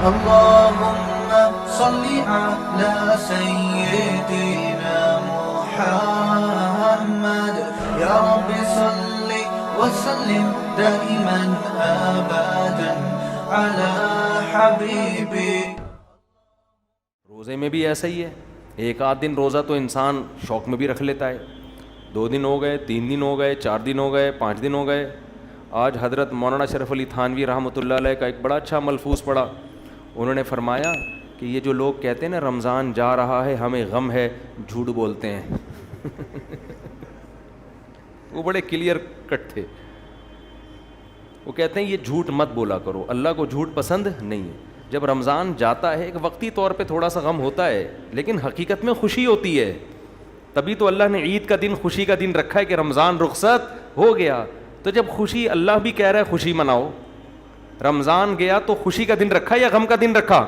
اللهم صل على سيدنا محمد يا رب صل وسلم دائما ابدا على حبيبي. روزے میں بھی ایسا ہی ہے, ایک آدھ دن روزہ تو انسان شوق میں بھی رکھ لیتا ہے, 2 دن ہو گئے, 3 دن ہو گئے, 4 دن ہو گئے, 5 دن ہو گئے. آج حضرت مولانا شرف علی تھانوی رحمۃ اللہ علیہ کا ایک بڑا اچھا ملفوظ پڑھا. انہوں نے فرمایا کہ یہ جو لوگ کہتے ہیں نا رمضان جا رہا ہے ہمیں غم ہے, جھوٹ بولتے ہیں. وہ بڑے کلیئر کٹ تھے. وہ کہتے ہیں یہ جھوٹ مت بولا کرو, اللہ کو جھوٹ پسند نہیں ہے. جب رمضان جاتا ہے ایک وقتی طور پہ تھوڑا سا غم ہوتا ہے, لیکن حقیقت میں خوشی ہوتی ہے. تبھی تو اللہ نے عید کا دن خوشی کا دن رکھا ہے کہ رمضان رخصت ہو گیا. تو جب خوشی, اللہ بھی کہہ رہا ہے خوشی مناؤ, رمضان گیا تو خوشی کا دن رکھا یا غم کا دن رکھا؟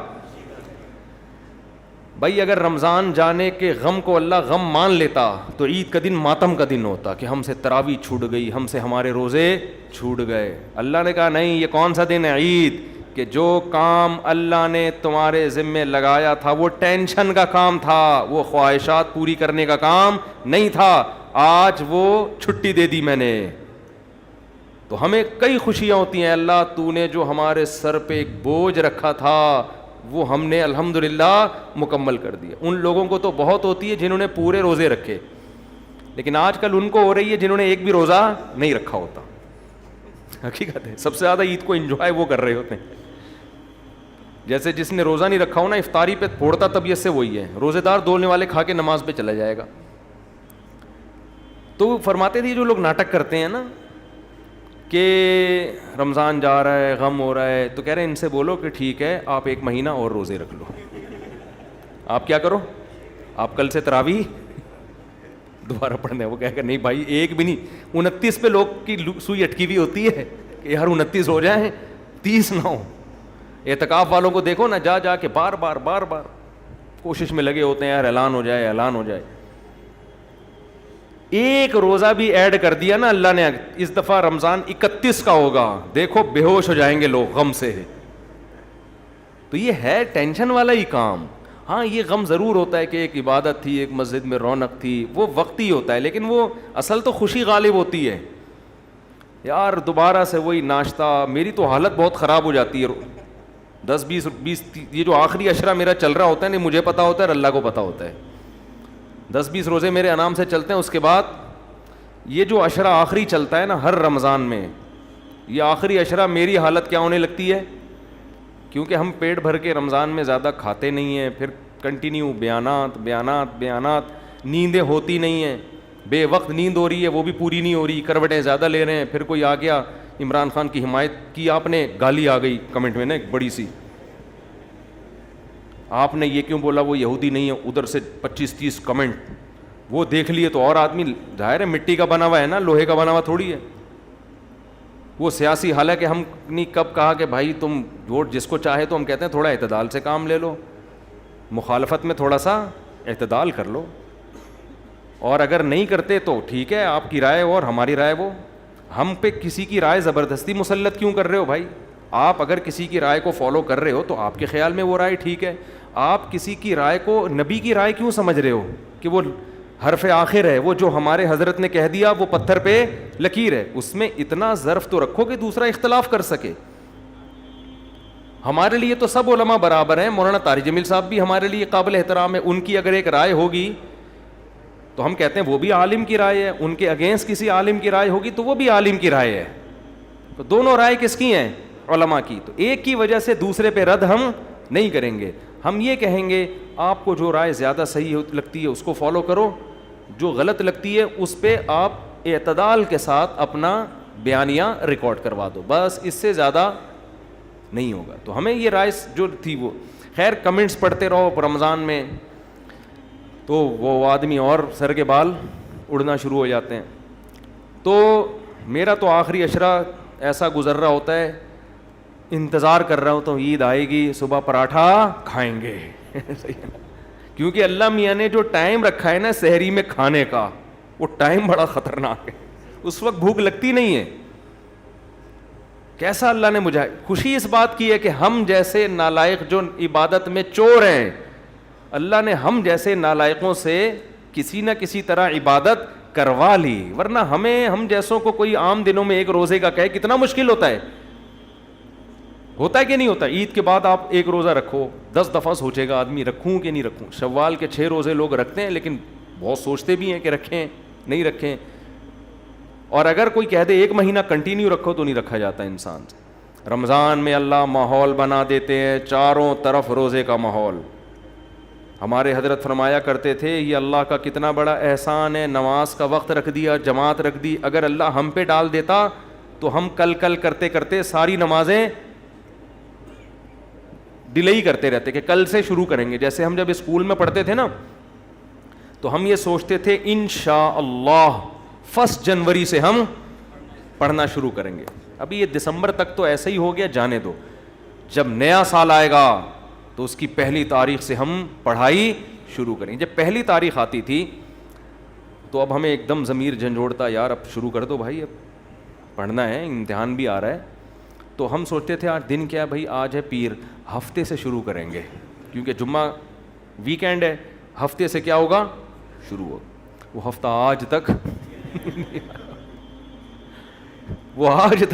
بھائی اگر رمضان جانے کے غم کو اللہ غم مان لیتا تو عید کا دن ماتم کا دن ہوتا کہ ہم سے تراویح چھوٹ گئی, ہم سے ہمارے روزے چھوٹ گئے. اللہ نے کہا نہیں, یہ کون سا دن ہے عید, کہ جو کام اللہ نے تمہارے ذمے لگایا تھا وہ ٹینشن کا کام تھا, وہ خواہشات پوری کرنے کا کام نہیں تھا, آج وہ چھٹی دے دی میں نے. تو ہمیں کئی خوشیاں ہوتی ہیں, اللہ تو نے جو ہمارے سر پہ ایک بوجھ رکھا تھا وہ ہم نے الحمدللہ مکمل کر دیا. ان لوگوں کو تو بہت ہوتی ہے جنہوں نے پورے روزے رکھے, لیکن آج کل ان کو ہو رہی ہے جنہوں نے ایک بھی روزہ نہیں رکھا ہوتا. حقیقت ہے سب سے زیادہ عید کو انجوائے وہ کر رہے ہوتے ہیں. جیسے جس نے روزہ نہیں رکھا ہو نا, افطاری پہ پھوڑتا طبیعت سے وہی ہے, روزے دار دولنے والے کھا کے نماز پہ چلا جائے گا. تو فرماتے تھے جو لوگ ناٹک کرتے ہیں نا کہ رمضان جا رہا ہے غم ہو رہا ہے, تو کہہ رہے ہیں ان سے بولو کہ ٹھیک ہے آپ 1 مہینہ اور روزے رکھ لو. آپ کیا کرو, آپ کل سے تراویح دوبارہ پڑھنے. وہ کہہ کر نہیں بھائی ایک بھی نہیں, 29 پہ لوگ کی سوئی اٹکی ہوئی ہوتی ہے کہ یار 29 ہو جائیں 30 نہ ہو. اعتکاف والوں کو دیکھو نا, جا جا کے بار بار کوشش میں لگے ہوتے ہیں یار اعلان ہو جائے اعلان ہو جائے. ایک روزہ بھی ایڈ کر دیا نا اللہ نے, اس دفعہ رمضان 31 کا ہوگا, دیکھو بے ہوش ہو جائیں گے لوگ غم سے. تو یہ ہے ٹینشن والا ہی کام. ہاں یہ غم ضرور ہوتا ہے کہ ایک عبادت تھی, ایک مسجد میں رونق تھی, وہ وقتی ہوتا ہے, لیکن وہ اصل تو خوشی غالب ہوتی ہے. یار دوبارہ سے وہی ناشتہ, میری تو حالت بہت خراب ہو جاتی ہے. 10-20 یہ جو آخری عشرہ میرا چل رہا ہوتا ہے نہیں مجھے پتا ہوتا ہے اور اللہ کو پتا ہوتا ہے. 10-20 روزے میرے انعام سے چلتے ہیں, اس کے بعد یہ جو عشرہ آخری چلتا ہے نا ہر رمضان میں, یہ آخری عشرہ میری حالت کیا ہونے لگتی ہے, کیونکہ ہم پیٹ بھر کے رمضان میں زیادہ کھاتے نہیں ہیں, پھر کنٹینیو بیانات, نیندیں ہوتی نہیں ہیں, بے وقت نیند ہو رہی ہے وہ بھی پوری نہیں ہو رہی, کروٹیں زیادہ لے رہے ہیں. پھر کوئی آ گیا, عمران خان کی حمایت کی آپ نے, گالی آ گئی کمنٹ میں نا ایک بڑی سی, آپ نے یہ کیوں بولا وہ یہودی نہیں ہے, ادھر سے 25-30 کمنٹ وہ دیکھ لیے تو اور آدمی ظاہر ہے مٹی کا بنا ہوا ہے نا, لوہے کا بنا ہوا تھوڑی ہے وہ سیاسی. حالانکہ ہم نے کب کہا کہ بھائی تم ووٹ جس کو چاہے, تو ہم کہتے ہیں تھوڑا اعتدال سے کام لے لو, مخالفت میں تھوڑا سا اعتدال کر لو, اور اگر نہیں کرتے تو ٹھیک ہے آپ کی رائے اور ہماری رائے وہ. ہم پہ کسی کی رائے زبردستی مسلط کیوں کر رہے ہو بھائی؟ آپ اگر کسی کی رائے کو فالو کر رہے ہو تو آپ کے خیال میں وہ رائے ٹھیک ہے. آپ کسی کی رائے کو نبی کی رائے کیوں سمجھ رہے ہو کہ وہ حرف آخر ہے, وہ جو ہمارے حضرت نے کہہ دیا وہ پتھر پہ لکیر ہے. اس میں اتنا ظرف تو رکھو کہ دوسرا اختلاف کر سکے. ہمارے لیے تو سب علماء برابر ہیں, مولانا طارق جمیل صاحب بھی ہمارے لیے قابل احترام ہے, ان کی اگر ایک رائے ہوگی تو ہم کہتے ہیں وہ بھی عالم کی رائے ہے, ان کے اگینسٹ کسی عالم کی رائے ہوگی تو وہ بھی عالم کی رائے ہے. تو دونوں رائے کس کی ہیں؟ علماء کی. تو ایک کی وجہ سے دوسرے پہ رد ہم نہیں کریں گے. ہم یہ کہیں گے آپ کو جو رائے زیادہ صحیح لگتی ہے اس کو فالو کرو, جو غلط لگتی ہے اس پہ آپ اعتدال کے ساتھ اپنا بیانیہ ریکارڈ کروا دو, بس اس سے زیادہ نہیں ہوگا. تو ہمیں یہ رائے جو تھی وہ خیر کمنٹس پڑھتے رہو رمضان میں تو وہ آدمی اور سر کے بال اڑنا شروع ہو جاتے ہیں. تو میرا تو آخری عشرہ ایسا گزر رہا ہوتا ہے, انتظار کر رہا ہوں تو عید آئے گی, صبح پراٹھا کھائیں گے. کیونکہ اللہ میاں نے جو ٹائم رکھا ہے نا سحری میں کھانے کا, وہ ٹائم بڑا خطرناک ہے. اس وقت بھوک لگتی نہیں ہے. کیسا اللہ نے مجھے خوشی اس بات کی ہے کہ ہم جیسے نالائق جو عبادت میں چور ہیں، اللہ نے ہم جیسے نالائقوں سے کسی نہ کسی طرح عبادت کروا لی، ورنہ ہم جیسوں کو کوئی عام دنوں میں ایک روزے کا کہے کتنا مشکل ہوتا ہے کہ نہیں ہوتا؟ عید کے بعد آپ ایک روزہ رکھو، 10 دفعہ سوچے گا آدمی رکھوں کہ نہیں رکھوں. شوال کے 6 روزے لوگ رکھتے ہیں لیکن بہت سوچتے بھی ہیں کہ رکھیں نہیں رکھیں. اور اگر کوئی کہہ دے 1 مہینہ کنٹینیو رکھو تو نہیں رکھا جاتا انسان سے. رمضان میں اللہ ماحول بنا دیتے ہیں، چاروں طرف روزے کا ماحول. ہمارے حضرت فرمایا کرتے تھے یہ اللہ کا کتنا بڑا احسان ہے، نماز کا وقت رکھ دیا، جماعت رکھ دی. اگر اللہ ہم پہ ڈال دیتا تو ہم کل کرتے کرتے ساری نمازیں ڈیلے کرتے رہتے کہ کل سے شروع کریں گے. جیسے ہم جب اسکول میں پڑھتے تھے نا تو ہم یہ سوچتے تھے انشاءاللہ 1 جنوری سے ہم پڑھنا شروع کریں گے. ابھی یہ دسمبر تک تو ایسا ہی ہو گیا، جانے دو. جب نیا سال آئے گا تو اس کی 1 تاریخ سے ہم پڑھائی شروع کریں. جب 1 تاریخ آتی تھی تو اب ہمیں ایک دم ضمیر جھنجھوڑتا، یار اب شروع کر دو بھائی، اب پڑھنا ہے، امتحان بھی آ رہا ہے. تو ہم سوچتے تھے آج دن کیا بھائی، آج ہے پیر، ہفتے سے شروع کریں گے کیونکہ جمعہ ویکینڈ ہے، ہفتے سے کیا ہوگا شروع ہوگا. وہ ہفتہ آج تک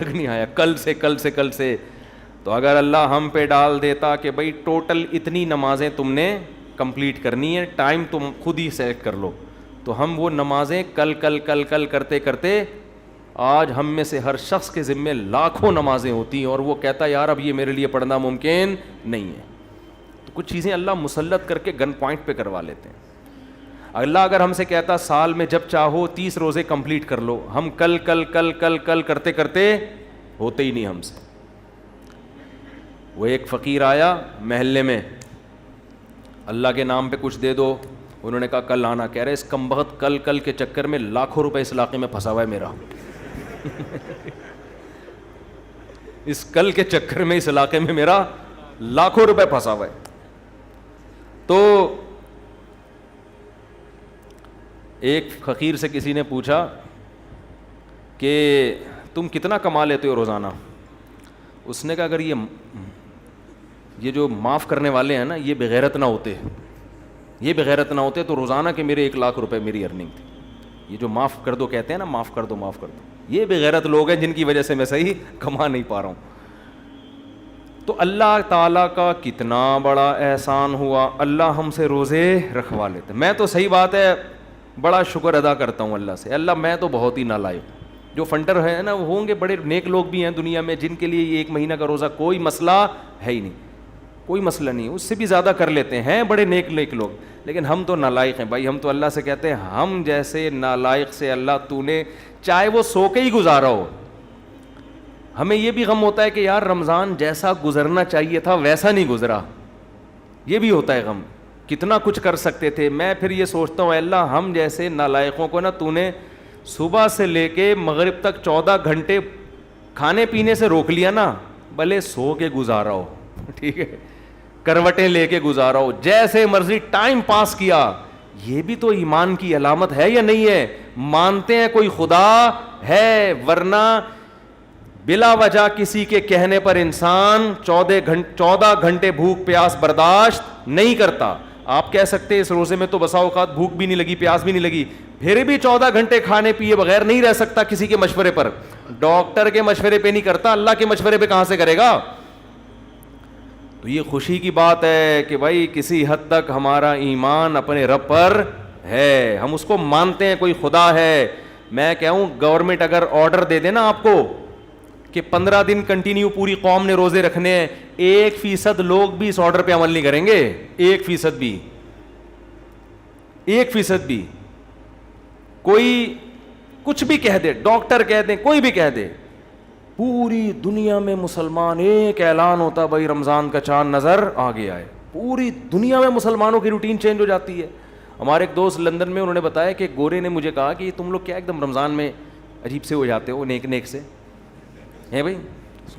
نہیں آیا، کل سے. تو اگر اللہ ہم پہ ڈال دیتا کہ بھائی ٹوٹل اتنی نمازیں تم نے کمپلیٹ کرنی ہے، ٹائم تم خود ہی سیٹ کر لو، تو ہم وہ نمازیں کل کرتے کرتے آج ہم میں سے ہر شخص کے ذمے لاکھوں نمازیں ہوتی ہیں اور وہ کہتا ہے یار اب یہ میرے لیے پڑھنا ممکن نہیں ہے. تو کچھ چیزیں اللہ مسلط کر کے گن پوائنٹ پہ کروا لیتے ہیں. اللہ اگر ہم سے کہتا سال میں جب چاہو 30 روزے کمپلیٹ کر لو، ہم کل کرتے کرتے ہوتے ہی نہیں ہم سے. وہ ایک فقیر آیا محلے میں، اللہ کے نام پہ کچھ دے دو، انہوں نے کہا کل آنا. کہہ رہے اس کمبخت کل کے چکر میں لاکھوں روپے اس علاقے میں پھنسا ہوا ہے میرا. اس کل کے چکر میں اس علاقے میں میرا لاکھوں روپے پھنسا ہوا ہے. تو ایک فقیر سے کسی نے پوچھا کہ تم کتنا کما لیتے ہو روزانہ؟ اس نے کہا اگر یہ جو معاف کرنے والے ہیں نا یہ بغیرت نہ ہوتے تو روزانہ کے میرے 1 لاکھ روپے میری ارننگ تھی. یہ جو معاف کر دو کہتے ہیں نا، معاف کر دو، یہ بغیرت لوگ ہیں جن کی وجہ سے میں صحیح کما نہیں پا رہا ہوں. تو اللہ تعالیٰ کا کتنا بڑا احسان ہوا، اللہ ہم سے روزے رکھوا لیتے. میں تو صحیح بات ہے بڑا شکر ادا کرتا ہوں اللہ سے. اللہ میں تو بہت ہی نالائق ہوں. جو فنڈر ہے نا وہ ہوں گے بڑے نیک لوگ بھی ہیں دنیا میں جن کے لیے یہ 1 مہینہ کا روزہ کوئی مسئلہ ہے ہی نہیں، کوئی مسئلہ نہیں، اس سے بھی زیادہ کر لیتے ہیں بڑے نیک لوگ. لیکن ہم تو نالائق ہیں بھائی. ہم تو اللہ سے کہتے ہیں ہم جیسے نالائق سے اللہ تو نے چاہے وہ سو کے ہی گزارا ہو. ہمیں یہ بھی غم ہوتا ہے کہ یار رمضان جیسا گزرنا چاہیے تھا ویسا نہیں گزرا، یہ بھی ہوتا ہے غم. کتنا کچھ کر سکتے تھے. میں پھر یہ سوچتا ہوں اللہ ہم جیسے نالائقوں کو نا تو نے صبح سے لے کے مغرب تک 14 گھنٹے کھانے پینے سے روک لیا نا، بھلے سو کے گزارا ہو، ٹھیک ہے، کروٹیں لے کے گزارا ہو، جیسے مرضی ٹائم پاس کیا. یہ بھی تو ایمان کی علامت ہے یا نہیں ہے؟ مانتے ہیں کوئی خدا ہے، ورنہ بلا وجہ کسی کے کہنے پر انسان 14 گھنٹے بھوک پیاس برداشت نہیں کرتا. آپ کہہ سکتے اس روزے میں تو بسا اوقات بھوک بھی نہیں لگی پیاس بھی نہیں لگی، پھر بھی 14 گھنٹے کھانے پیے بغیر نہیں رہ سکتا کسی کے مشورے پر. ڈاکٹر کے مشورے پہ نہیں کرتا، اللہ کے مشورے پہ کہاں سے کرے گا؟ تو یہ خوشی کی بات ہے کہ بھائی کسی حد تک ہمارا ایمان اپنے رب پر ہے، ہم اس کو مانتے ہیں کوئی خدا ہے. میں کہوں گورنمنٹ اگر آرڈر دے دے نا آپ کو کہ 15 دن کنٹینیو پوری قوم نے روزے رکھنے ہیں، 1% لوگ بھی اس آرڈر پہ عمل نہیں کریں گے. 1% بھی کوئی کچھ بھی کہہ دے، ڈاکٹر کہہ دیں، کوئی بھی کہہ دے، پوری دنیا میں مسلمان ایک اعلان ہوتا بھائی رمضان کا چاند نظر آ گیا ہے. پوری دنیا میں مسلمانوں کی روٹین چینج ہو جاتی ہے. ہمارے ایک دوست لندن میں، انہوں نے بتایا کہ گورے نے مجھے کہا کہ تم لوگ کیا ایک دم رمضان میں عجیب سے ہو جاتے ہو، نیک سے ہیں بھائی.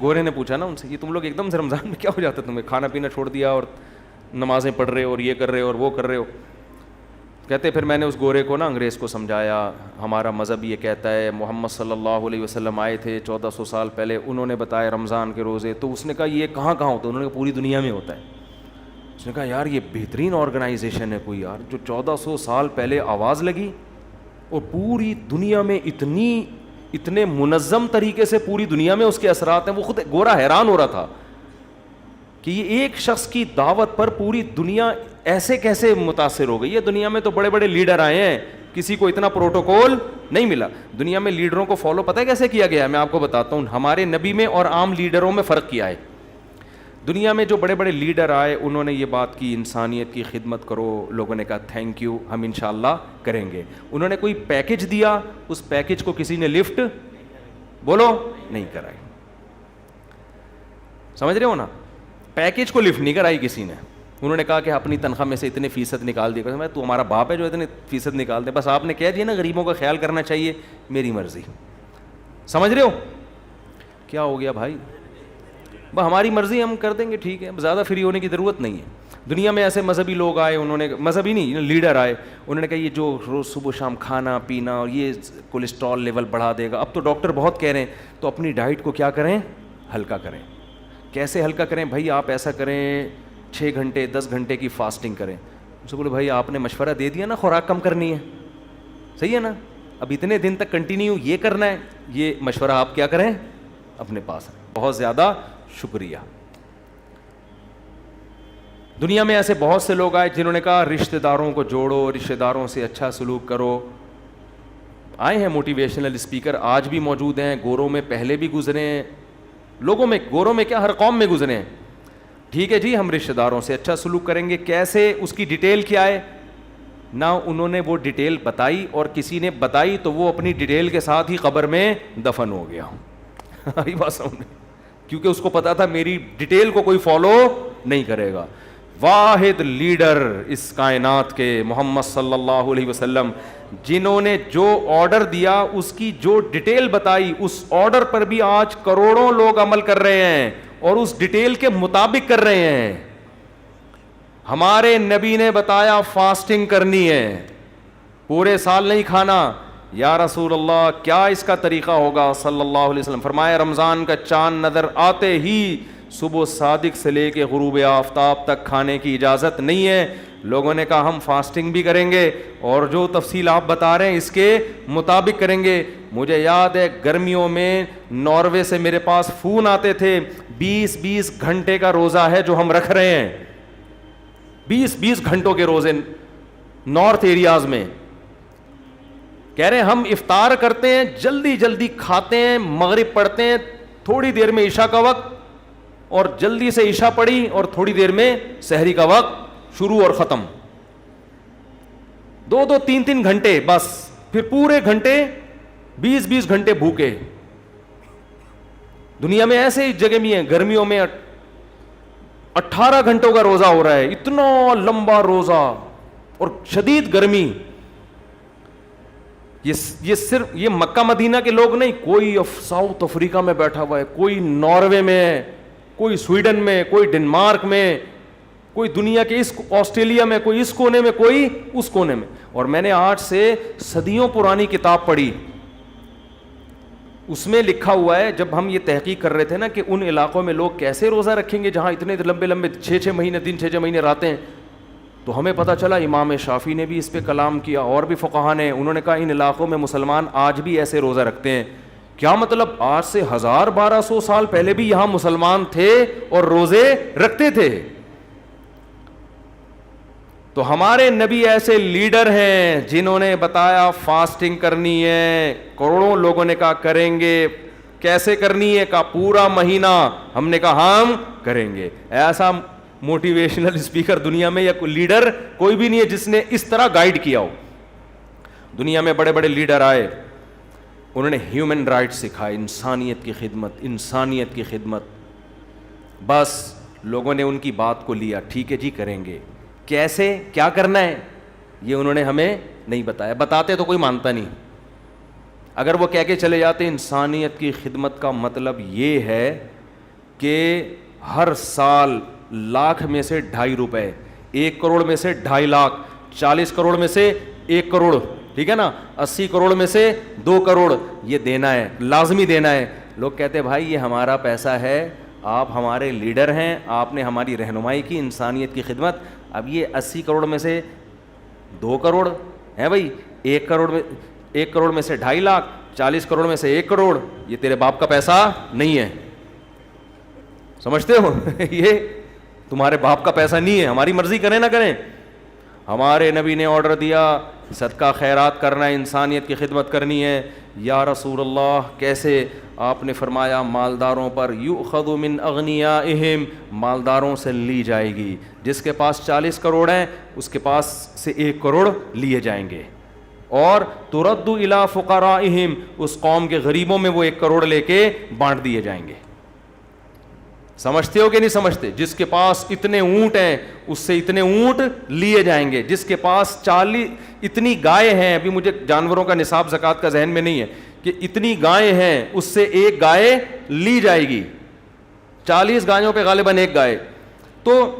گورے نے پوچھا نا ان سے یہ تم لوگ ایک دم سے رمضان میں کیا ہو جاتا ہے، تمہیں کھانا پینا چھوڑ دیا اور نمازیں پڑھ رہے ہو اور یہ کر رہے ہو اور وہ کر رہے ہو. کہتے پھر میں نے اس گورے کو نا انگریز کو سمجھایا ہمارا مذہب یہ کہتا ہے, محمد صلی اللہ علیہ وسلم آئے تھے 1400 سال پہلے, انہوں نے بتایا رمضان کے روزے. تو اس نے کہا یہ کہاں کہاں ہوتا ہے؟ انہوں نے کہا پوری دنیا میں ہوتا ہے. اس نے کہا یار یہ بہترین آرگنائزیشن ہے کوئی یار, جو 1400 سال پہلے آواز لگی اور پوری دنیا میں اتنے منظم طریقے سے پوری دنیا میں اس کے اثرات ہیں. وہ خود گورا حیران ہو رہا تھا کہ یہ ایک شخص کی دعوت پر پوری دنیا ایسے کیسے متاثر ہو گئی ہے. دنیا میں تو بڑے بڑے لیڈر آئے ہیں, کسی کو اتنا پروٹوکول نہیں ملا. دنیا میں لیڈروں کو فالو پتہ ہے کیسے کیا گیا ہے؟ میں آپ کو بتاتا ہوں. ہمارے نبی میں اور عام لیڈروں میں فرق کیا ہے. دنیا میں جو بڑے بڑے لیڈر آئے انہوں نے یہ بات کی انسانیت کی خدمت کرو, لوگوں نے کہا تھینک یو ہم انشاءاللہ کریں گے. انہوں نے کوئی پیکج دیا, اس پیکج کو کسی نے لفٹ بولو نہیں کرائی. سمجھ رہے ہو نا, پیکج کو لفٹ نہیں کرائی کسی نے. انہوں نے کہا کہ اپنی تنخواہ میں سے اتنے فیصد نکال دیا. میں تو ہمارا باپ ہے جو اتنے فیصد نکال دے, بس آپ نے کہہ دیا نا غریبوں کا خیال کرنا چاہیے, میری مرضی. سمجھ رہے ہو کیا ہو گیا بھائی؟ ہماری مرضی ہم کر دیں گے, ٹھیک ہے, زیادہ فری ہونے کی ضرورت نہیں ہے. دنیا میں ایسے مذہبی لوگ آئے, انہوں نے مذہبی نہیں لیڈر آئے, انہوں نے کہا یہ جو روز صبح شام کھانا پینا اور یہ کولیسٹرول لیول بڑھا دے گا. اب تو ڈاکٹر بہت کہہ رہے ہیں تو اپنی ڈائٹ کو کیا کریں, ہلکا کریں. کیسے ہلکا کریں بھائی؟ آپ ایسا کریں 6 گھنٹے 10 گھنٹے کی فاسٹنگ کریں. اسے بولے بھائی آپ نے مشورہ دے دیا نا خوراک کم کرنی ہے, صحیح ہے نا, اب اتنے دن تک کنٹینیو یہ کرنا ہے, یہ مشورہ آپ کیا کریں اپنے پاس. بہت زیادہ شکریہ. دنیا میں ایسے بہت سے لوگ آئے جنہوں نے کہا رشتہ داروں کو جوڑو, رشتہ داروں سے اچھا سلوک کرو. آئے ہیں موٹیویشنل اسپیکر, آج بھی موجود ہیں, گوروں میں پہلے بھی گزرے ہیں, لوگوں میں گوروں میں کیا ہر قوم میں گزرے ہیں. ٹھیک ہے جی, ہم رشتہ داروں سے اچھا سلوک کریں گے. کیسے, اس کی ڈیٹیل کیا ہے؟ نہ انہوں نے وہ ڈیٹیل بتائی, اور کسی نے بتائی تو وہ اپنی ڈیٹیل کے ساتھ ہی قبر میں دفن ہو گیا. آئی بات سمجھ, کیونکہ اس کو پتا تھا میری ڈیٹیل کو کوئی فالو نہیں کرے گا. واحد لیڈر اس کائنات کے محمد صلی اللہ علیہ وسلم, جنہوں نے جو آرڈر دیا اس کی جو ڈیٹیل بتائی, اس آرڈر پر بھی آج کروڑوں لوگ عمل کر رہے ہیں اور اس ڈیٹیل کے مطابق کر رہے ہیں. ہمارے نبی نے بتایا فاسٹنگ کرنی ہے, پورے سال نہیں کھانا. یا رسول اللہ کیا اس کا طریقہ ہوگا؟ صلی اللہ علیہ وسلم فرمایا رمضان کا چاند نظر آتے ہی صبح صادق سے لے کے غروب آفتاب تک کھانے کی اجازت نہیں ہے. لوگوں نے کہا ہم فاسٹنگ بھی کریں گے اور جو تفصیل آپ بتا رہے ہیں اس کے مطابق کریں گے. مجھے یاد ہے گرمیوں میں ناروے سے میرے پاس فون آتے تھے, 20 گھنٹے کا روزہ ہے جو ہم رکھ رہے ہیں, 20 گھنٹوں کے روزے نارتھ ایریاز میں. کہہ رہے ہیں ہم افطار کرتے ہیں, جلدی جلدی کھاتے ہیں, مغرب پڑھتے ہیں, تھوڑی دیر میں عشاء کا وقت, اور جلدی سے عشاء پڑھی اور تھوڑی دیر میں سحری کا وقت شروع اور ختم. 2 3 گھنٹے بس, پھر پورے گھنٹے 20 گھنٹے بھوکے. دنیا میں ایسے ہی جگہ بھی ہیں, گرمیوں میں 18 گھنٹوں کا روزہ ہو رہا ہے, اتنا لمبا روزہ اور شدید گرمی. یہ صرف یہ مکہ مدینہ کے لوگ نہیں, کوئی ساؤتھ افریقہ میں بیٹھا ہوا ہے, کوئی ناروے میں ہے, کوئی سویڈن میں, کوئی ڈنمارک میں, کوئی دنیا کے اس آسٹریلیا میں, کوئی اس کونے میں, کوئی اس کونے میں. اور میں نے آج سے صدیوں پرانی کتاب پڑھی, اس میں لکھا ہوا ہے, جب ہم یہ تحقیق کر رہے تھے نا کہ ان علاقوں میں لوگ کیسے روزہ رکھیں گے جہاں اتنے لمبے 6 مہینے دن 6 مہینے راتیں, تو ہمیں پتہ چلا امام شافعی نے بھی اس پہ کلام کیا اور بھی فقہا نے. انہوں نے کہا ان علاقوں میں مسلمان آج بھی ایسے روزہ رکھتے ہیں. کیا مطلب؟ آج سے 1200 سال پہلے بھی یہاں مسلمان تھے اور روزے رکھتے تھے. تو ہمارے نبی ایسے لیڈر ہیں جنہوں نے بتایا فاسٹنگ کرنی ہے. کروڑوں لوگوں نے کہا کریں گے. کیسے کرنی ہے؟ کہا پورا مہینہ. ہم نے کہا ہم کریں گے. ایسا موٹیویشنل اسپیکر دنیا میں یا کوئی لیڈر کوئی بھی نہیں ہے جس نے اس طرح گائیڈ کیا ہو. دنیا میں بڑے بڑے لیڈر آئے, انہوں نے ہیومن رائٹ سکھائے, انسانیت کی خدمت, انسانیت کی خدمت. بس لوگوں نے ان کی بات کو لیا, ٹھیک ہے جی کریں گے. کیسے کیا کرنا ہے یہ انہوں نے ہمیں نہیں بتایا. بتاتے تو کوئی مانتا نہیں. اگر وہ کہہ کے چلے جاتے انسانیت کی خدمت کا مطلب یہ ہے کہ ہر سال 1,00,000 میں سے 2.5 روپے, 1 کروڑ میں سے 2.5 لاکھ 40 کروڑ میں سے 1 کروڑ, ٹھیک ہے نا, 80 کروڑ میں سے 2 کروڑ یہ دینا ہے, لازمی دینا ہے. لوگ کہتے ہیں بھائی یہ ہمارا پیسہ ہے, آپ ہمارے لیڈر ہیں, آپ نے ہماری رہنمائی کی, انسانیت کی خدمت, اب یہ 80 کروڑ میں سے 2 کروڑ ہے بھائی, 1 کروڑ میں سے 2.5 لاکھ, 40 کروڑ میں سے 1 کروڑ, یہ تیرے باپ کا پیسہ نہیں ہے. سمجھتے ہو یہ تمہارے باپ کا پیسہ نہیں ہے, ہماری مرضی کریں نہ کریں. ہمارے نبی نے آرڈر دیا صدقہ خیرات کرنا ہے, انسانیت کی خدمت کرنی ہے. یا رسول اللہ کیسے؟ آپ نے فرمایا مالداروں پر, یؤخذ من اغنیائہم, مالداروں سے لی جائے گی. جس کے پاس 40 کروڑ ہیں اس کے پاس سے 1 کروڑ لیے جائیں گے, اور ترد الی فقرائہم, اس قوم کے غریبوں میں وہ 1 کروڑ لے کے بانٹ دیے جائیں گے. سمجھتے ہو کہ نہیں سمجھتے؟ جس کے پاس اتنے اونٹ ہیں اس سے اتنے اونٹ لیے جائیں گے. جس کے پاس 40 اتنی گائے ہیں, ابھی مجھے جانوروں کا نصاب زکوٰۃ کا ذہن میں نہیں ہے کہ اتنی گائے ہیں, اس سے 1 گائے لی جائے گی. 40 گایوں پہ غالباً 1 گائے, تو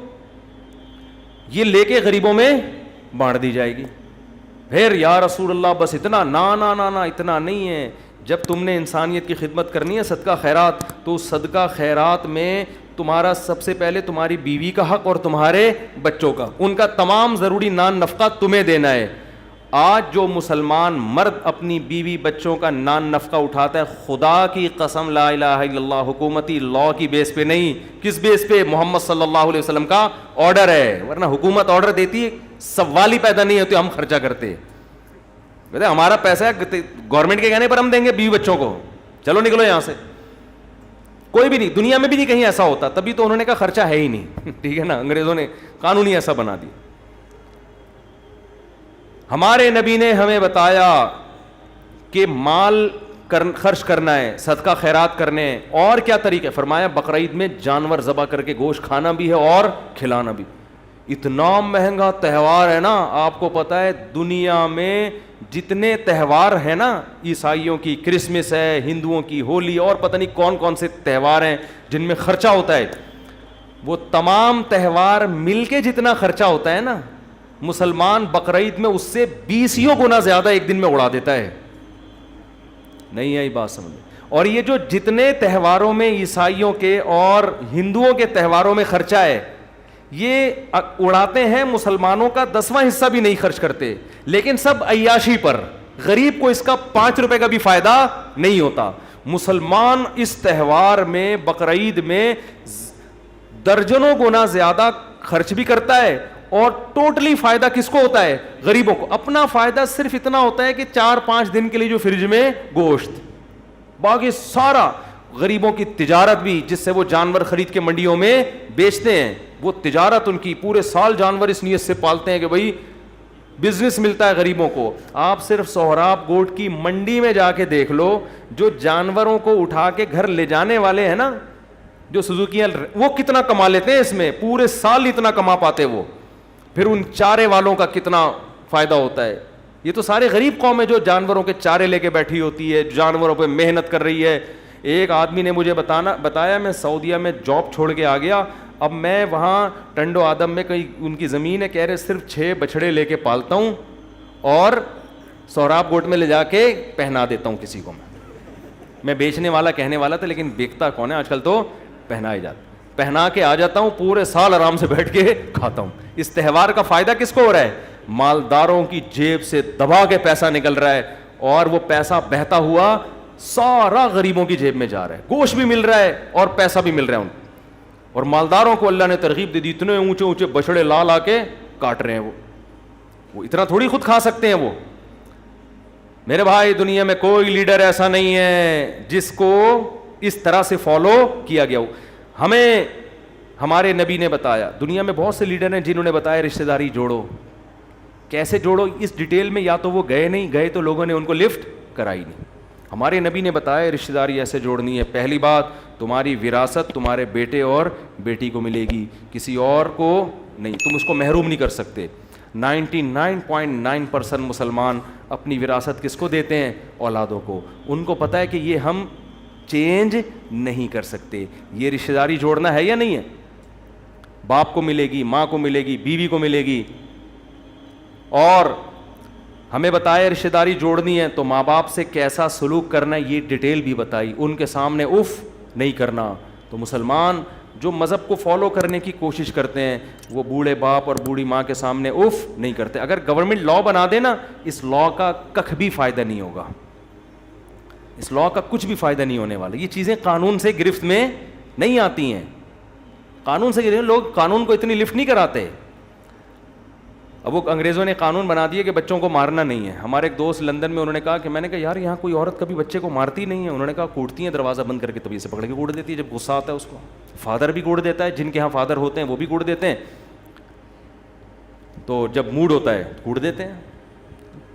یہ لے کے غریبوں میں بانٹ دی جائے گی. پھر یا رسول اللہ بس اتنا؟ نا نا نا نا, اتنا نہیں ہے. جب تم نے انسانیت کی خدمت کرنی ہے, صدقہ خیرات, تو صدقہ خیرات میں تمہارا سب سے پہلے تمہاری بیوی کا حق اور تمہارے بچوں کا, ان کا تمام ضروری نان نفقہ تمہیں دینا ہے. آج جو مسلمان مرد اپنی بیوی بچوں کا نان نفقہ اٹھاتا ہے, خدا کی قسم لا الہ الا اللہ, حکومتی لا کی بیس پہ نہیں. کس بیس پہ؟ محمد صلی اللہ علیہ وسلم کا آرڈر ہے, ورنہ حکومت آرڈر دیتی ہے سوال ہی پیدا نہیں ہوتے, ہم خرچہ کرتے. کہتے ہمارا پیسہ ہے, گورنمنٹ کے کہنے پر ہم دیں گے بیوی بچوں کو, چلو نکلو یہاں سے. کوئی بھی نہیں, دنیا میں بھی نہیں کہیں ایسا ہوتا, تبھی تو انہوں نے کہا خرچہ ہے ہی نہیں. ٹھیک ہے نا, انگریزوں نے قانون ہی ایسا بنا دیا. ہمارے نبی نے ہمیں بتایا کہ مال خرچ کرنا ہے, صدقہ خیرات کرنے ہیں, اور کیا طریقے؟ فرمایا بقرعید میں جانور ذبح کر کے گوشت کھانا بھی ہے اور کھلانا بھی. اتنا مہنگا تہوار ہے نا, آپ کو پتہ ہے دنیا میں جتنے تہوار ہیں نا, عیسائیوں کی کرسمس ہے, ہندوؤں کی ہولی, اور پتہ نہیں کون کون سے تہوار ہیں جن میں خرچہ ہوتا ہے, وہ تمام تہوار مل کے جتنا خرچہ ہوتا ہے نا, مسلمان بقرعید میں اس سے 20 گنا زیادہ ایک دن میں اڑا دیتا ہے. نہیں آئی بات سمجھ؟ اور یہ جو جتنے تہواروں میں عیسائیوں کے اور ہندوؤں کے تہواروں میں خرچہ ہے, یہ اڑاتے ہیں مسلمانوں کا 10واں حصہ بھی نہیں خرچ کرتے, لیکن سب عیاشی پر. غریب کو اس کا 5 روپے کا بھی فائدہ نہیں ہوتا. مسلمان اس تہوار میں, بقرعید میں, درجنوں گنا زیادہ خرچ بھی کرتا ہے, اور ٹوٹلی فائدہ کس کو ہوتا ہے؟ غریبوں کو. اپنا فائدہ صرف اتنا ہوتا ہے کہ 4-5 دن کے لیے جو فریج میں گوشت, باقی سارا غریبوں کی تجارت بھی, جس سے وہ جانور خرید کے منڈیوں میں بیچتے ہیں, وہ تجارت ان کی پورے سال جانور اس نیت سے پالتے ہیں کہ بھئی بزنس ملتا ہے غریبوں کو. آپ صرف سہراب گوٹ کی منڈی میں جا کے دیکھ لو, جو جانوروں کو اٹھا کے گھر لے جانے والے ہیں نا, جو سزوکیاں, وہ کتنا کما لیتے ہیں اس میں, پورے سال اتنا کما پاتے وہ. پھر ان چارے والوں کا کتنا فائدہ ہوتا ہے. یہ تو سارے غریب قوم ہے جو جانوروں کے چارے لے کے بیٹھی ہوتی ہے, جانوروں پہ محنت کر رہی ہے. ایک آدمی نے مجھے بتایا, میں سعودیہ میں جاب چھوڑ کے آ گیا, اب میں وہاں ٹنڈو آدم میں کہیں ان کی زمین ہے, کہہ رہے صرف 6 بچھڑے لے کے پالتا ہوں اور سہراب گوٹ میں لے جا کے پہنا دیتا ہوں کسی کو. میں بیچنے والا کہنے والا تھا, لیکن بیچتا کون ہے آج کل, تو پہنا ہی جاتا, پہنا کے آ جاتا ہوں, پورے سال آرام سے بیٹھ کے کھاتا ہوں. اس تہوار کا فائدہ کس کو ہو رہا ہے؟ مالداروں کی جیب سے دبا کے پیسہ نکل رہا ہے, اور وہ پیسہ بہتا ہوا سارا غریبوں کی جیب میں جا رہا ہے. گوشت بھی مل رہا ہے اور پیسہ بھی مل رہا ہے ان کو. اور مالداروں کو اللہ نے ترغیب دے دی, اتنے اونچے اونچے بچڑے لا کے کاٹ رہے ہیں. وہ اتنا تھوڑی خود کھا سکتے ہیں وہ. میرے بھائی, دنیا میں کوئی لیڈر ایسا نہیں ہے جس کو اس طرح سے فالو کیا گیا ہو. ہمیں ہمارے نبی نے بتایا, دنیا میں بہت سے لیڈر ہیں جنہوں نے بتایا رشتہ داری جوڑو. کیسے جوڑو اس ڈیٹیل میں, یا تو وہ گئے نہیں, گئے تو لوگوں نے ان کو لفٹ کرائی نہیں. ہمارے نبی نے بتایا رشتہ داری ایسے جوڑنی ہے. پہلی بات, تمہاری وراثت تمہارے بیٹے اور بیٹی کو ملے گی, کسی اور کو نہیں, تم اس کو محروم نہیں کر سکتے. 99.9% مسلمان اپنی وراثت کس کو دیتے ہیں؟ اولادوں کو. ان کو پتہ ہے کہ یہ ہم چینج نہیں کر سکتے. یہ رشتہ داری جوڑنا ہے یا نہیں ہے؟ باپ کو ملے گی, ماں کو ملے گی, بیوی کو ملے گی. اور ہمیں بتایا رشتہ داری جوڑنی ہے تو ماں باپ سے کیسا سلوک کرنا ہے یہ ڈیٹیل بھی بتائی, ان کے سامنے اف نہیں کرنا. تو مسلمان جو مذہب کو فالو کرنے کی کوشش کرتے ہیں وہ بوڑھے باپ اور بوڑھی ماں کے سامنے اف نہیں کرتے. اگر گورنمنٹ لا بنا دے نا, اس لا کا ککھ بھی فائدہ نہیں ہوگا, اس لا کا کچھ بھی فائدہ نہیں ہونے والا. یہ چیزیں قانون سے گرفت میں نہیں آتی ہیں, قانون سے گرفت, لوگ قانون کو اتنی لفٹ نہیں کراتے. اب وہ انگریزوں نے قانون بنا دیا کہ بچوں کو مارنا نہیں ہے. ہمارے ایک دوست لندن میں, انہوں نے کہا کہ میں نے کہا یار یہاں کوئی عورت کبھی بچے کو مارتی نہیں ہے. انہوں نے کہا کوڑتی ہیں, دروازہ بند کر کے طبیعت سے پکڑ کے کوڑ دیتی ہے جب غصہ آتا ہے اس کو. فادر بھی کوڑ دیتا ہے, جن کے ہاں فادر ہوتے ہیں وہ بھی کوڑ دیتے ہیں, تو جب موڈ ہوتا ہے کوڑ دیتے ہیں.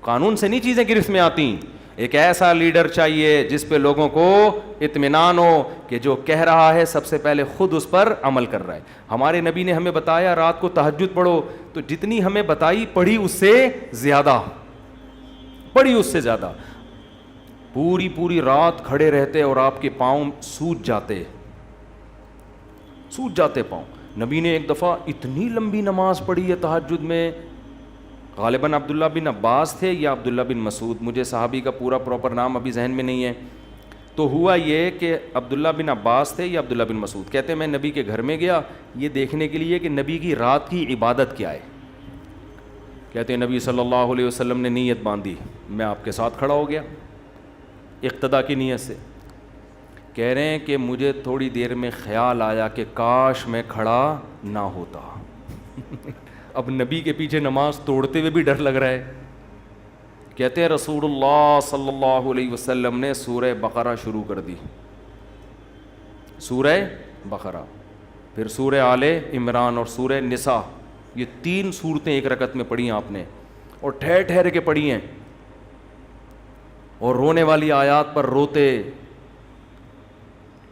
قانون سے نہیں چیزیں گرفت میں آتی. ایک ایسا لیڈر چاہیے جس پہ لوگوں کو اطمینان ہو کہ جو کہہ رہا ہے سب سے پہلے خود اس پر عمل کر رہا ہے. ہمارے نبی نے ہمیں بتایا رات کو تہجد پڑھو, تو جتنی ہمیں بتائی پڑھی اس سے زیادہ, پڑھی اس سے زیادہ. پوری پوری رات کھڑے رہتے اور آپ کے پاؤں سوج جاتے پاؤں. نبی نے ایک دفعہ اتنی لمبی نماز پڑھی ہے تہجد میں, غالباً عبداللہ بن عباس تھے یا عبداللہ بن مسعود, مجھے صحابی کا پورا پراپر نام ابھی ذہن میں نہیں ہے. تو ہوا یہ کہ عبداللہ بن عباس تھے یا عبداللہ بن مسعود, کہتے ہیں میں نبی کے گھر میں گیا یہ دیکھنے کے لیے کہ نبی کی رات کی عبادت کیا ہے. کہتے ہیں نبی صلی اللہ علیہ وسلم نے نیت باندھی, میں آپ کے ساتھ کھڑا ہو گیا اقتدا کی نیت سے. کہہ رہے ہیں کہ مجھے تھوڑی دیر میں خیال آیا کہ کاش میں کھڑا نہ ہوتا. اب نبی کے پیچھے نماز توڑتے ہوئے بھی ڈر لگ رہا ہے. کہتے ہیں رسول اللہ صلی اللہ علیہ وسلم نے سورہ بقرہ شروع کر دی, سورہ بقرہ, پھر سورہ آل عمران اور سورہ نساء, یہ 3 سورتیں ایک رکعت میں پڑھی ہیں آپ نے, اور ٹھہر ٹھہر کے پڑھی ہیں, اور رونے والی آیات پر روتے.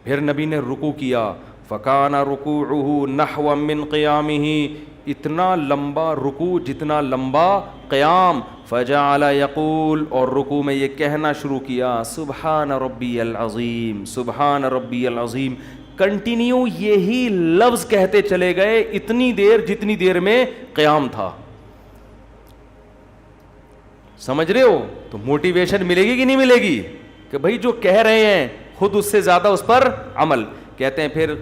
پھر نبی نے رکوع کیا, فکان رکوعہ نحو من قیامہ, اتنا لمبا رکوع جتنا لمبا قیام. فجعل یقول, اور رکوع میں یہ کہنا شروع کیا سبحان ربی العظیم سبحان ربی العظیم. کنٹینیو یہی لفظ کہتے چلے گئے اتنی دیر جتنی دیر میں قیام تھا. سمجھ رہے ہو؟ تو موٹیویشن ملے گی کہ نہیں ملے گی کہ بھائی جو کہہ رہے ہیں خود اس سے زیادہ اس پر عمل. کہتے ہیں پھر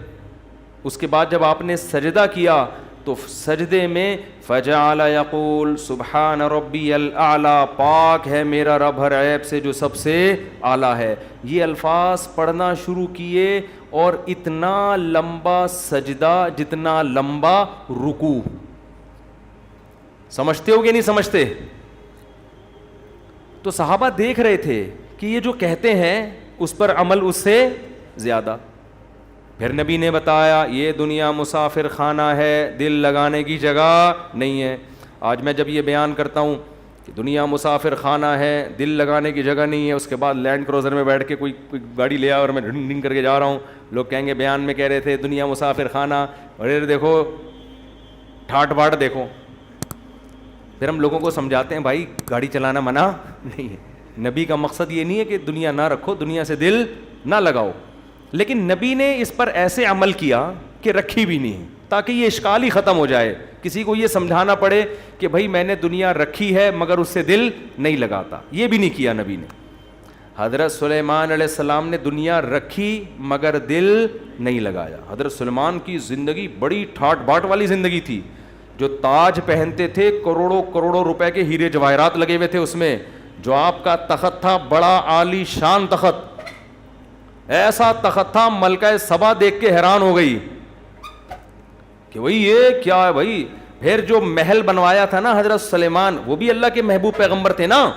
اس کے بعد جب آپ نے سجدہ کیا تو سجدے میں فجعل یقول سبحان ربی الاعلی, پاک ہے میرا رب ہر عیب سے جو سب سے اعلیٰ ہے. یہ الفاظ پڑھنا شروع کیے, اور اتنا لمبا سجدہ جتنا لمبا رکوع. سمجھتے ہو کہ نہیں سمجھتے؟ تو صحابہ دیکھ رہے تھے کہ یہ جو کہتے ہیں اس پر عمل اس سے زیادہ. پھر نبی نے بتایا یہ دنیا مسافر خانہ ہے, دل لگانے کی جگہ نہیں ہے. آج میں جب یہ بیان کرتا ہوں کہ دنیا مسافر خانہ ہے, دل لگانے کی جگہ نہیں ہے, اس کے بعد لینڈ کروزر میں بیٹھ کے کوئی گاڑی لے آیا اور میں ڈھنگ ڈھنگ کر کے جا رہا ہوں, لوگ کہیں گے بیان میں کہہ رہے تھے دنیا مسافر خانہ, اور دیکھو ٹھاٹ باٹ دیکھو. پھر ہم لوگوں کو سمجھاتے ہیں بھائی گاڑی چلانا منع نہیں ہے. نبی کا مقصد یہ نہیں ہے کہ دنیا نہ رکھو, دنیا سے دل نہ لگاؤ, لیکن نبی نے اس پر ایسے عمل کیا کہ رکھی بھی نہیں, تاکہ یہ اشکال ہی ختم ہو جائے. کسی کو یہ سمجھانا پڑے کہ بھائی میں نے دنیا رکھی ہے مگر اس سے دل نہیں لگاتا, یہ بھی نہیں کیا نبی نے. حضرت سلیمان علیہ السلام نے دنیا رکھی مگر دل نہیں لگایا. حضرت سلیمان کی زندگی بڑی ٹھاٹ باٹ والی زندگی تھی. جو تاج پہنتے تھے کروڑوں کروڑوں روپے کے ہیرے جواہرات لگے ہوئے تھے اس میں. جو آپ کا تخت تھا بڑا عالی شان تخت, ایسا تخت تھا ملکہ سبا دیکھ کے حیران ہو گئی کہ بھئی یہ کیا ہے بھئی. پھر جو محل بنوایا تھا نا حضرت سلیمان, وہ بھی اللہ کے محبوب پیغمبر تھے نا.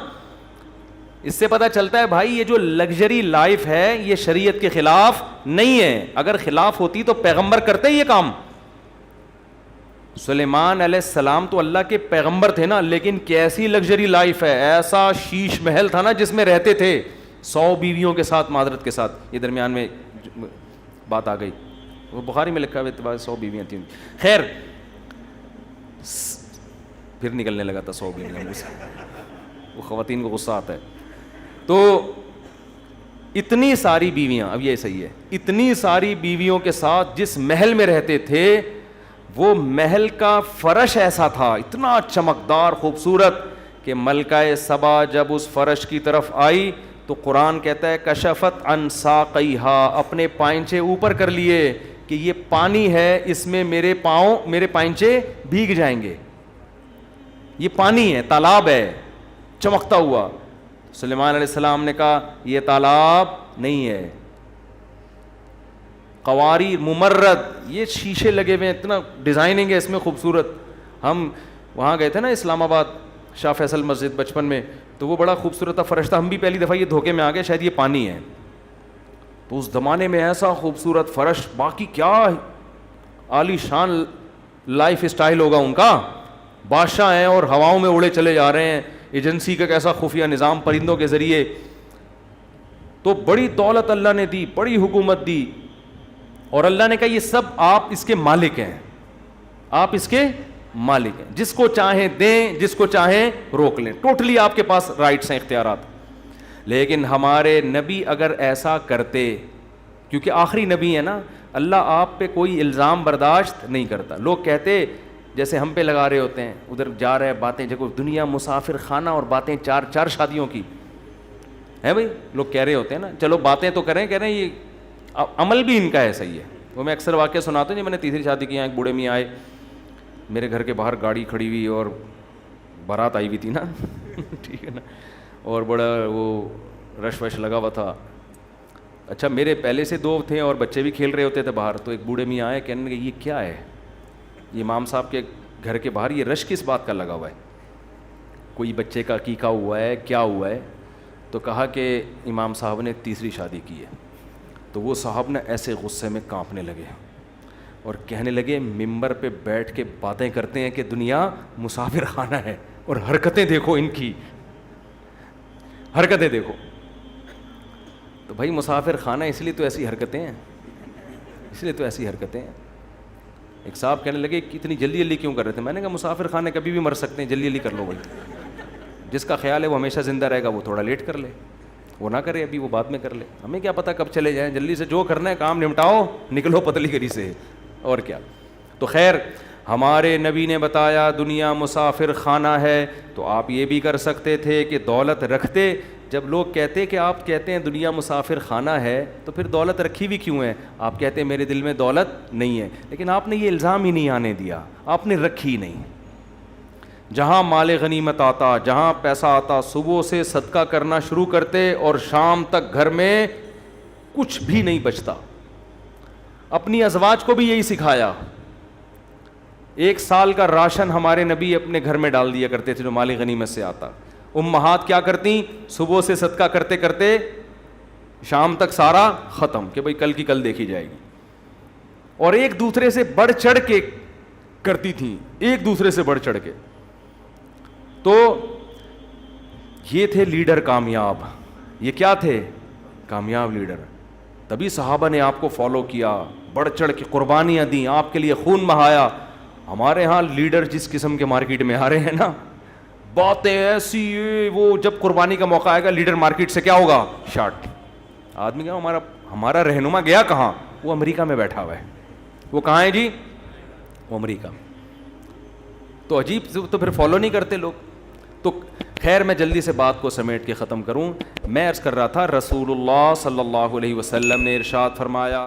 اس سے پتہ چلتا ہے بھائی یہ جو لگژری لائف ہے یہ شریعت کے خلاف نہیں ہے. اگر خلاف ہوتی تو پیغمبر کرتے یہ کام. سلیمان علیہ السلام تو اللہ کے پیغمبر تھے نا, لیکن کیسی لگژری لائف ہے. ایسا شیش محل تھا نا جس میں رہتے تھے 100 بیویوں کے ساتھ, معذرت کے ساتھ یہ درمیان میں بات آ گئی, وہ بخاری میں لکھا ہوا 100 بیویاں تھیں. خیر پھر نکلنے لگا تھا 100 بیویاں, وہ خواتین کو غصہ آتا ہے. تو اتنی ساری بیویاں, اب یہ صحیح ہے, اتنی ساری بیویوں کے ساتھ جس محل میں رہتے تھے وہ محل کا فرش ایسا تھا, اتنا چمکدار خوبصورت کہ ملکہ سبا جب اس فرش کی طرف آئی تو قرآن کہتا ہے کشفت عن ساقیہا, اپنے پائنچے اوپر کر لیے کہ یہ پانی ہے, اس میں میرے پائنچے بھیگ جائیں گے, یہ پانی ہے, تالاب ہے چمکتا ہوا. سلیمان علیہ السلام نے کہا یہ تالاب نہیں ہے, قواری ممرد, یہ شیشے لگے ہوئے ہیں, اتنا ڈیزائننگ ہے اس میں خوبصورت. ہم وہاں گئے تھے نا اسلام آباد شاہ فیصل مسجد بچپن میں, تو وہ بڑا خوبصورت تھا فرش تھا. ہم بھی پہلی دفعہ یہ دھوکے میں آ گئے شاید یہ پانی ہے, تو اس زمانے میں ایسا خوبصورت فرش, باقی کیا عالی شان لائف اسٹائل ہوگا ان کا, بادشاہ ہیں اور ہواؤں میں اڑے چلے جا رہے ہیں, ایجنسی کا کیسا خفیہ نظام پرندوں کے ذریعے. تو بڑی دولت اللہ نے دی, بڑی حکومت دی, اور اللہ نے کہا یہ سب آپ اس کے مالک ہیں, آپ اس کے مالک ہیں, جس کو چاہیں دیں, جس کو چاہیں روک لیں, ٹوٹلی آپ کے پاس رائٹس ہیں, اختیارات. لیکن ہمارے نبی اگر ایسا کرتے, کیونکہ آخری نبی ہے نا, اللہ آپ پہ کوئی الزام برداشت نہیں کرتا. لوگ کہتے جیسے ہم پہ لگا رہے ہوتے ہیں, ادھر جا رہے باتیں, دیکھو دنیا مسافر خانہ اور باتیں چار شادیوں کی ہے بھائی, لوگ کہہ رہے ہوتے ہیں نا, چلو باتیں تو کریں, کہہ رہے ہیں یہ عمل بھی ان کا ایسا ہی ہے. وہ میں اکثر واقعہ سناتا ہوں, جب میں نے تیسری شادی کی, ایک بوڑھے میاں آئے میرے گھر کے باہر, گاڑی کھڑی ہوئی اور بارات آئی ہوئی تھی نا ٹھیک ہے نا, اور بڑا وہ رش وش لگا ہوا تھا. اچھا میرے پہلے سے دو تھے اور بچے بھی کھیل رہے ہوتے تھے باہر, تو ایک بوڑھے میاں آئے, کہنے لگے یہ کیا ہے, یہ امام صاحب کے گھر کے باہر یہ رش کس بات کا لگا ہوا ہے, کوئی بچے کا عقیقہ ہوا ہے, کیا ہوا ہے؟ تو کہا کہ امام صاحب نے تیسری شادی کی ہے. تو وہ صاحب نے ایسے غصے میں کانپنے لگے اور کہنے لگے ممبر پہ بیٹھ کے باتیں کرتے ہیں کہ دنیا مسافر خانہ ہے, اور حرکتیں دیکھو ان کی, حرکتیں دیکھو. تو بھائی مسافر خانہ اس لیے تو ایسی حرکتیں ہیں, اس لیے تو ایسی حرکتیں ہیں. ایک صاحب کہنے لگے کہ اتنی جلدی جلدی کیوں کر رہے تھے؟ میں نے کہا مسافر خانے کبھی بھی مر سکتے ہیں, جلدی جلدی کر لو بھائی. جس کا خیال ہے وہ ہمیشہ زندہ رہے گا وہ تھوڑا لیٹ کر لے, وہ نہ کرے ابھی, وہ بعد میں کر لے, ہمیں کیا پتہ کب چلے جائیں. جلدی سے جو کرنا ہے کام نمٹاؤ, نکلو پتلی گری سے, اور کیا. تو خیر ہمارے نبی نے بتایا دنیا مسافر خانہ ہے, تو آپ یہ بھی کر سکتے تھے کہ دولت رکھتے. جب لوگ کہتے کہ آپ کہتے ہیں دنیا مسافر خانہ ہے, تو پھر دولت رکھی بھی کیوں ہے؟ آپ کہتے ہیں میرے دل میں دولت نہیں ہے, لیکن آپ نے یہ الزام ہی نہیں آنے دیا, آپ نے رکھی نہیں. جہاں مال غنیمت آتا, جہاں پیسہ آتا, صبح سے صدقہ کرنا شروع کرتے اور شام تک گھر میں کچھ بھی نہیں بچتا. اپنی ازواج کو بھی یہی سکھایا. 1 سال کا راشن ہمارے نبی اپنے گھر میں ڈال دیا کرتے تھے جو مال غنیمت سے آتا. امہات کیا کرتی, صبح سے صدقہ کرتے کرتے شام تک سارا ختم, کہ بھئی کل کی کل دیکھی جائے گی. اور ایک دوسرے سے بڑھ چڑھ کے کرتی تھیں, ایک دوسرے سے بڑھ چڑھ کے. تو یہ تھے لیڈر کامیاب, یہ کیا تھے؟ کامیاب لیڈر. تبھی صحابہ نے آپ کو فالو کیا, بڑھ چڑھ کے قربانیاں دیں, آپ کے لیے خون بہایا. ہمارے ہاں لیڈر جس قسم کے مارکیٹ میں آ رہے ہیں نا, باتیں ایسی, وہ جب قربانی کا موقع آئے گا لیڈر مارکیٹ سے کیا ہوگا؟ شارٹ. آدمی کہا ہمارا رہنما گیا کہاں؟ وہ امریکہ میں بیٹھا ہوا ہے. وہ کہاں ہے جی؟ وہ امریکہ. تو عجیب, تو پھر فالو نہیں کرتے لوگ. تو خیر میں جلدی سے بات کو سمیٹ کے ختم کروں. میں عرض کر رہا تھا رسول اللہ صلی اللہ علیہ وسلم نے ارشاد فرمایا